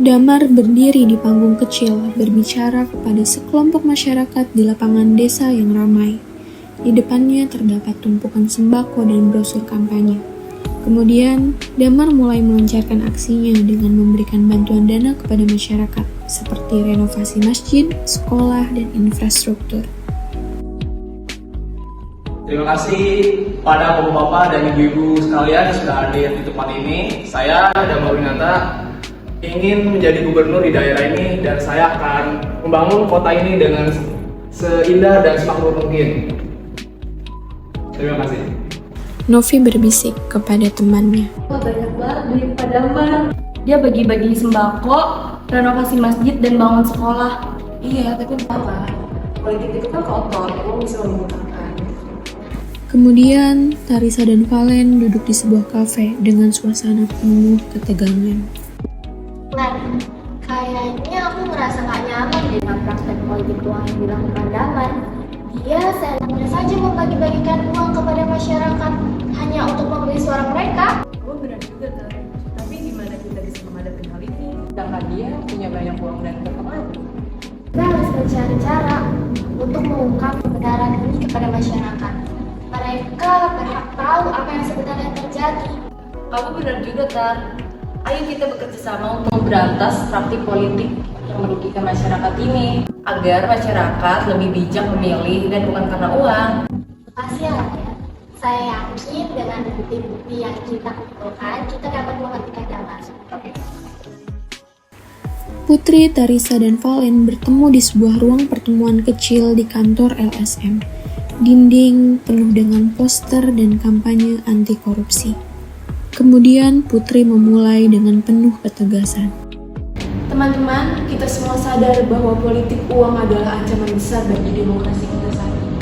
Damar berdiri di panggung kecil, berbicara kepada sekelompok masyarakat di lapangan desa yang ramai. Di depannya terdapat tumpukan sembako dan brosur kampanye. Kemudian, Damar mulai melancarkan aksinya dengan memberikan bantuan dana kepada masyarakat, seperti renovasi masjid, sekolah, dan infrastruktur. Terima kasih pada bapak-bapak dan ibu-ibu sekalian yang sudah hadir di tempat ini. Saya Damar Winata ingin menjadi gubernur di daerah ini dan saya akan membangun kota ini dengan seindah dan semakmur mungkin. Terima kasih. Novi berbisik kepada temannya. Wah, banyak banget duit Pak Damar. Dia bagi-bagi sembako, renovasi masjid, dan bangun sekolah. Iya, tapi apa? Politik itu kan kotor, emang bisa menggunakan. Kemudian, Tarisa dan Valen duduk di sebuah kafe dengan suasana penuh ketegangan. Kayaknya aku merasa gak nyaman dengan praktek politik uang yang dilakukan Damar. Dia seenaknya saja membagi-bagikan uang kepada masyarakat hanya untuk membeli suara mereka. Oh, benar juga, tapi gimana kita bisa menghadapi hal ini? Sedangkan dia punya banyak uang dan berpengaruh. Kita harus mencari cara untuk mengungkap kebenaran ini kepada masyarakat. Mereka berhak tahu apa yang sebenarnya terjadi. Kamu benar juga, Tar. Ayo kita bekerja sama untuk memberantas praktik politik yang merugikan masyarakat ini, agar masyarakat lebih bijak memilih dan bukan karena uang. Makasih ya, Raden. Saya yakin dengan bukti-bukti yang kita kumpulkan, kita dapat menghentikan Damar. Putri, Tarisa, dan Valen bertemu di sebuah ruang pertemuan kecil di kantor LSM. Dinding penuh dengan poster dan kampanye anti korupsi. Kemudian Putri memulai dengan penuh ketegasan. Teman-teman, kita semua sadar bahwa politik uang adalah ancaman besar bagi demokrasi kita saat ini.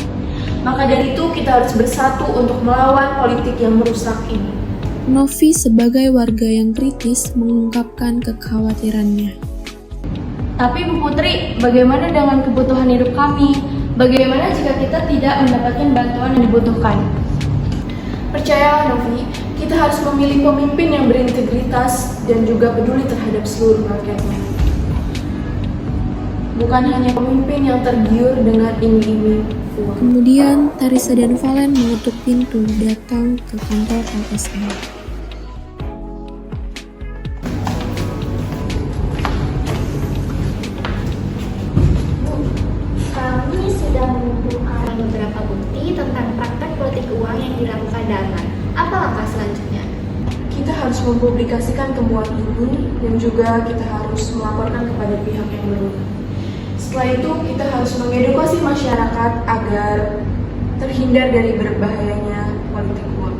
Maka dari itu kita harus bersatu untuk melawan politik yang merusak ini. Novi sebagai warga yang kritis mengungkapkan kekhawatirannya. Tapi Bu Putri, bagaimana dengan kebutuhan hidup kami? Bagaimana jika kita tidak mendapatkan bantuan yang dibutuhkan? Percayalah Novi, kita harus memilih pemimpin yang berintegritas dan juga peduli terhadap seluruh rakyatnya. Bukan hanya pemimpin yang tergiur dengan iming-iming uang. Kemudian Tarisa dan Valen mengetuk pintu datang ke kantor LSM. Kami sudah mengumpulkan beberapa bukti tentang praktek politik uang yang dilakukan Damar. Apa langkah selanjutnya? Kita harus mempublikasikan temuan ini dan juga kita harus melaporkan kepada pihak yang berwenang. Setelah itu kita harus mengedukasi masyarakat agar terhindar dari berbahayanya politik uang.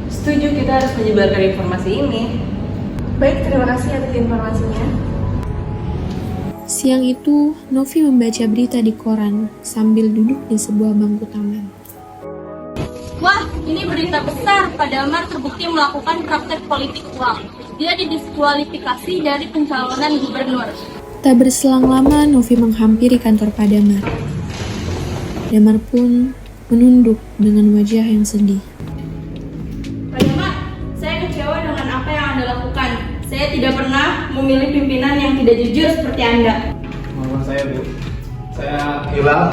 Setuju, kita harus menyebarkan informasi ini. Baik, terima kasih atas informasinya. Siang itu, Novi membaca berita di koran sambil duduk di sebuah bangku taman. Wah, ini berita besar. Pak Damar terbukti melakukan praktek politik uang. Dia didiskualifikasi dari pencalonan gubernur. Tak berselang lama, Novi menghampiri kantor Pak Damar. Damar pun menunduk dengan wajah yang sedih. Pak Damar, saya kecewa dengan apa yang Anda lakukan. Saya tidak pernah memilih pimpinan yang tidak jujur seperti Anda. Maafkan saya, Bu. Saya hilang.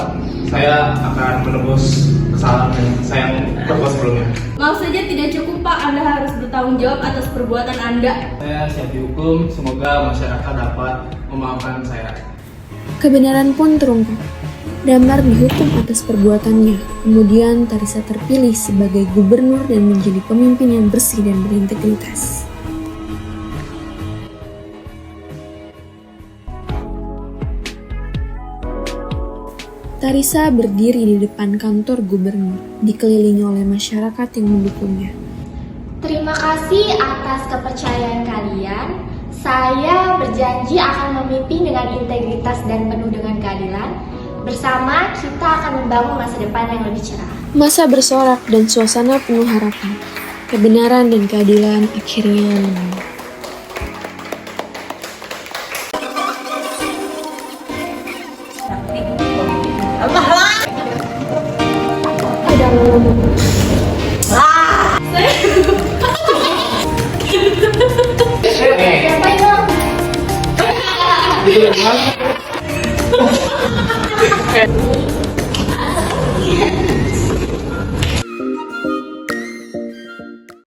Saya akan menebus kesalahan yang saya perbuat sebelumnya. Maaf saja tidak cukup, Pak. Anda harus bertanggung jawab atas perbuatan Anda. Saya siap dihukum. Semoga masyarakat dapat memaafkan saya. Kebenaran pun terungkap. Damar dihukum atas perbuatannya. Kemudian Tarisa terpilih sebagai gubernur dan menjadi pemimpin yang bersih dan berintegritas. Tarisa berdiri di depan kantor gubernur, dikelilingi oleh masyarakat yang mendukungnya. Terima kasih atas kepercayaan kalian. Saya berjanji akan memimpin dengan integritas dan penuh dengan keadilan. Bersama kita akan membangun masa depan yang lebih cerah. Masa bersorak dan suasana penuh harapan. Kebenaran dan keadilan akhirnya menang. Siapa itu? banget.